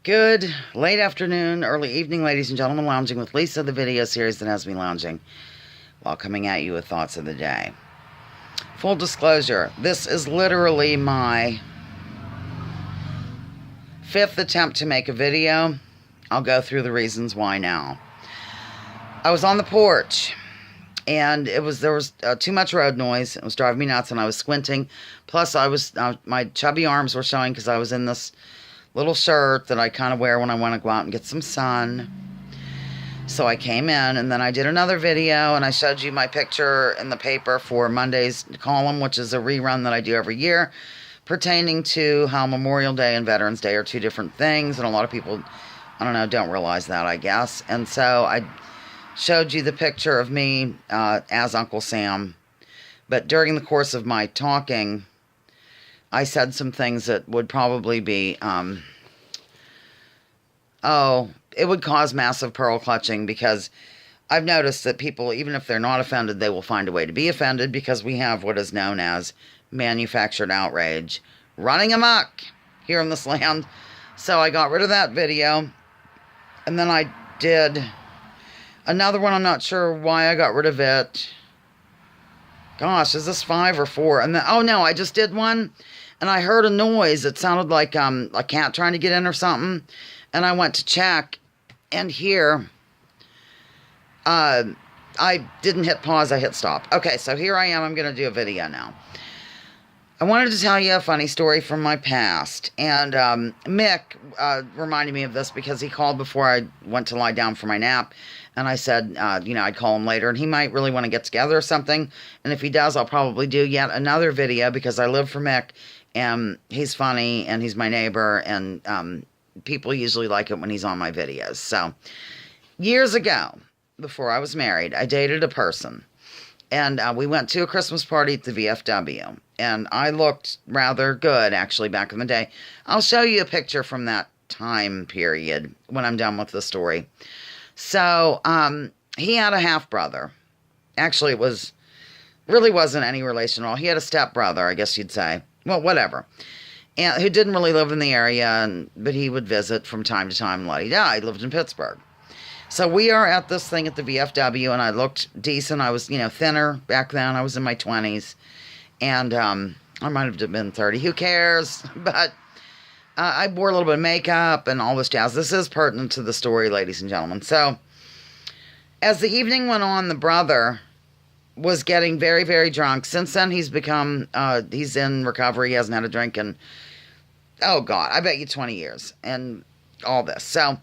Good late afternoon, early evening, ladies and gentlemen. Lounging with Lisa, the video series that has me lounging while coming at you with thoughts of the day. Full disclosure, this is literally my fifth attempt to make a video. I'll go through the reasons why now. I was on the porch, and there was too much road noise. It was driving me nuts, and I was squinting. Plus, my chubby arms were showing because I was in this little shirt that I kind of wear when I want to go out and get some sun. So I came in, and then I did another video, and I showed you my picture in the paper for Monday's column, which is a rerun that I do every year, pertaining to how Memorial Day and Veterans Day are two different things, and a lot of people, I don't know, don't realize that, I guess. And so I showed you the picture of me as Uncle Sam, but during the course of my talking, I said some things that would probably be, it would cause massive pearl clutching, because I've noticed that people, even if they're not offended, they will find a way to be offended, because we have what is known as manufactured outrage running amok here in this land. So I got rid of that video, and then I did another one. I'm not sure why I got rid of it. Gosh, is this 5 or 4? And then, oh no, I just did one, and I heard a noise. It sounded like a cat trying to get in or something. And I went to check, and here, I didn't hit pause, I hit stop. Okay, so here I am. I'm going to do a video now. I wanted to tell you a funny story from my past. And Mick reminded me of this because he called before I went to lie down for my nap. And I said, I'd call him later, and he might really want to get together or something. And if he does, I'll probably do yet another video, because I live for Mick, and he's funny, and he's my neighbor, and people usually like it when he's on my videos. So, years ago, before I was married, I dated a person, and we went to a Christmas party at the VFW, and I looked rather good, actually, back in the day. I'll show you a picture from that time period when I'm done with the story. So, he had a half-brother. Actually, really wasn't any relation at all. He had a step-brother, I guess you'd say. Well, whatever. And who didn't really live in the area, but he would visit from time to time. He lived in Pittsburgh. So we are at this thing at the VFW, and I looked decent. I was, thinner back then. I was in my 20s, and I might have been 30. Who cares? But I wore a little bit of makeup and all this jazz. This is pertinent to the story, ladies and gentlemen. So as the evening went on, the brother was getting very, very drunk. Since then, he's in recovery. He hasn't had a drink in, oh God, I bet you 20 years and all this. So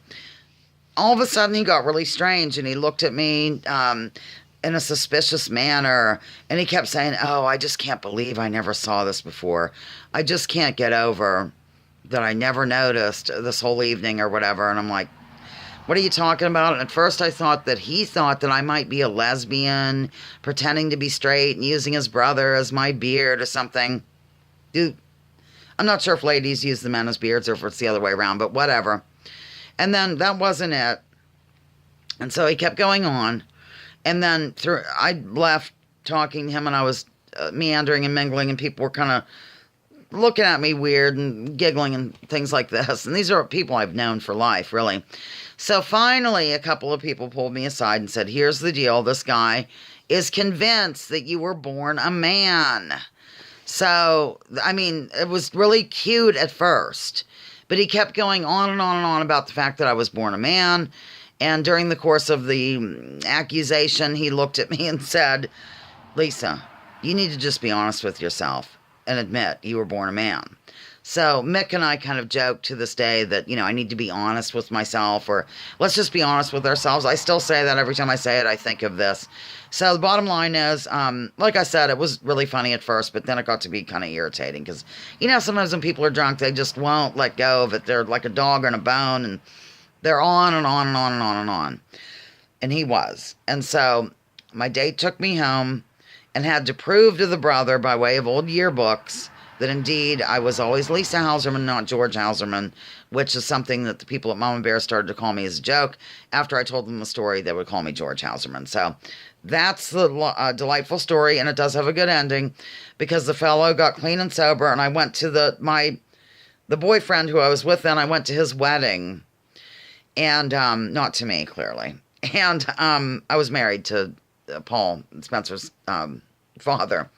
all of a sudden, he got really strange, and he looked at me in a suspicious manner, and he kept saying, "Oh, I just can't believe I never saw this before. I just can't get over that I never noticed this whole evening," or whatever. And I'm like, "What are you talking about?" And at first I thought that he thought that I might be a lesbian, pretending to be straight and using his brother as my beard or something. Dude, I'm not sure if ladies use the men as beards or if it's the other way around, but whatever. And then that wasn't it. And so he kept going on. And then I left talking to him, and I was meandering and mingling, and people were kind of looking at me weird and giggling and things like this. And these are people I've known for life, really. So finally, a couple of people pulled me aside and said, "Here's the deal. This guy is convinced that you were born a man." So, I mean, it was really cute at first, but he kept going on and on and on about the fact that I was born a man. And during the course of the accusation, he looked at me and said, "Lisa, you need to just be honest with yourself and admit you were born a man." So Mick and I kind of joke to this day that, I need to be honest with myself, or let's just be honest with ourselves. I still say that every time I say it, I think of this. So the bottom line is, like I said, it was really funny at first, but then it got to be kind of irritating, because, sometimes when people are drunk, they just won't let go of it. They're like a dog on a bone, and they're on and on and on and on and on. And he was. And so my date took me home and had to prove to the brother, by way of old yearbooks, that indeed I was always Lisa Hauserman, not George Hauserman, which is something that the people at Mama Bear started to call me as a joke. After I told them the story, they would call me George Hauserman. So that's the delightful story, and it does have a good ending, because the fellow got clean and sober, and I went to the boyfriend who I was with then, I went to his wedding. And, not to me, clearly. And, I was married to Paul, Spencer's, father.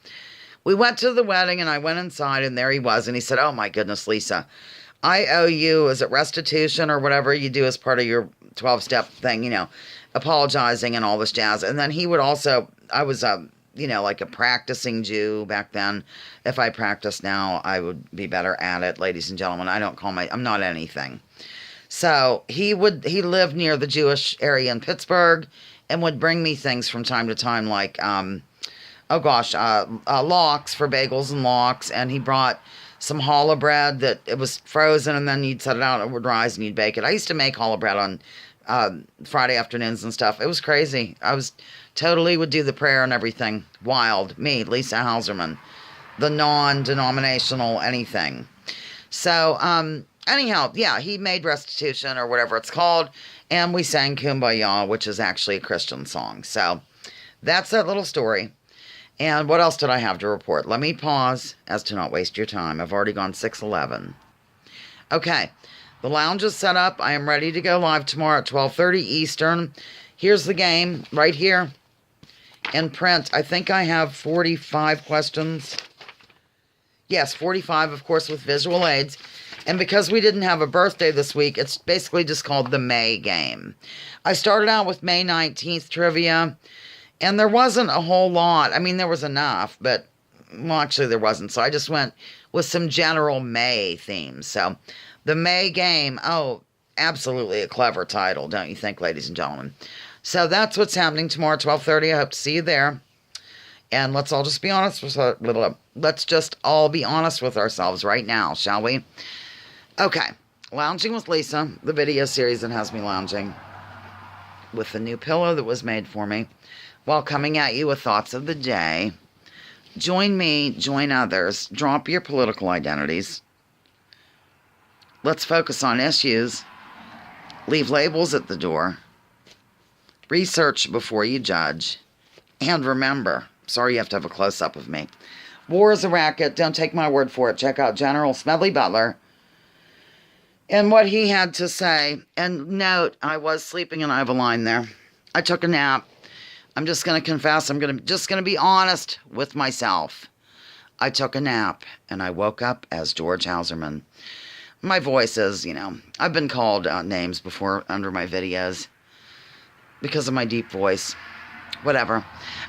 We went to the wedding and I went inside and there he was. And he said, oh my goodness, Lisa, I owe you, is it restitution or whatever you do as part of your 12-step thing, you know, apologizing and all this jazz. And then he would also, I was, you know, like a practicing Jew back then. If I practice now, I would be better at it, ladies and gentlemen. I'm not anything. So he lived near the Jewish area in Pittsburgh and would bring me things from time to time, like, lox for bagels and lox. And he brought some challah bread that it was frozen and then you'd set it out and it would rise and you'd bake it. I used to make challah bread on Friday afternoons and stuff. It was crazy. I was totally would do the prayer and everything. Wild. Me, Lisa Hauserman. The non-denominational anything. So, anyhow, yeah, he made restitution or whatever it's called, and we sang Kumbaya, which is actually a Christian song. So that's that little story. And what else did I have to report? Let me pause as to not waste your time. I've already gone 6:11. Okay, the lounge is set up. I am ready to go live tomorrow at 12:30 Eastern. Here's the game right here in print. I think I have 45 questions. Yes, 45, of course, with visual aids. And because we didn't have a birthday this week, it's basically just called the May game. I started out with May 19th trivia, and there wasn't a whole lot. I mean, there was enough, but, well, actually there wasn't. So I just went with some general May themes. So the May game, oh, absolutely a clever title, don't you think, ladies and gentlemen? So that's what's happening tomorrow at 12:30. I hope to see you there. And let's all just be honest let's just all be honest with ourselves right now, shall we? Okay, Lounging with Lisa, the video series that has me lounging with the new pillow that was made for me while coming at you with thoughts of the day. Join me, join others, drop your political identities. Let's focus on issues. Leave labels at the door. Research before you judge. And remember, sorry you have to have a close-up of me. War is a racket. Don't take my word for it. Check out General Smedley Butler and what he had to say. And note, I was sleeping and I have a line there. I took a nap. I'm just going to confess. I'm just going to be honest with myself. I took a nap and I woke up as George Hauserman. My voice is, you know, I've been called names before under my videos because of my deep voice. Whatever.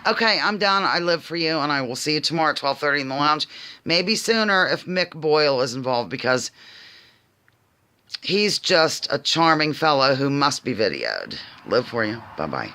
Okay, I'm done. I live for you, and I will see you tomorrow at 12:30 in the lounge. Maybe sooner if Mick Boyle is involved, because he's just a charming fellow who must be videoed. Live for you. Bye-bye.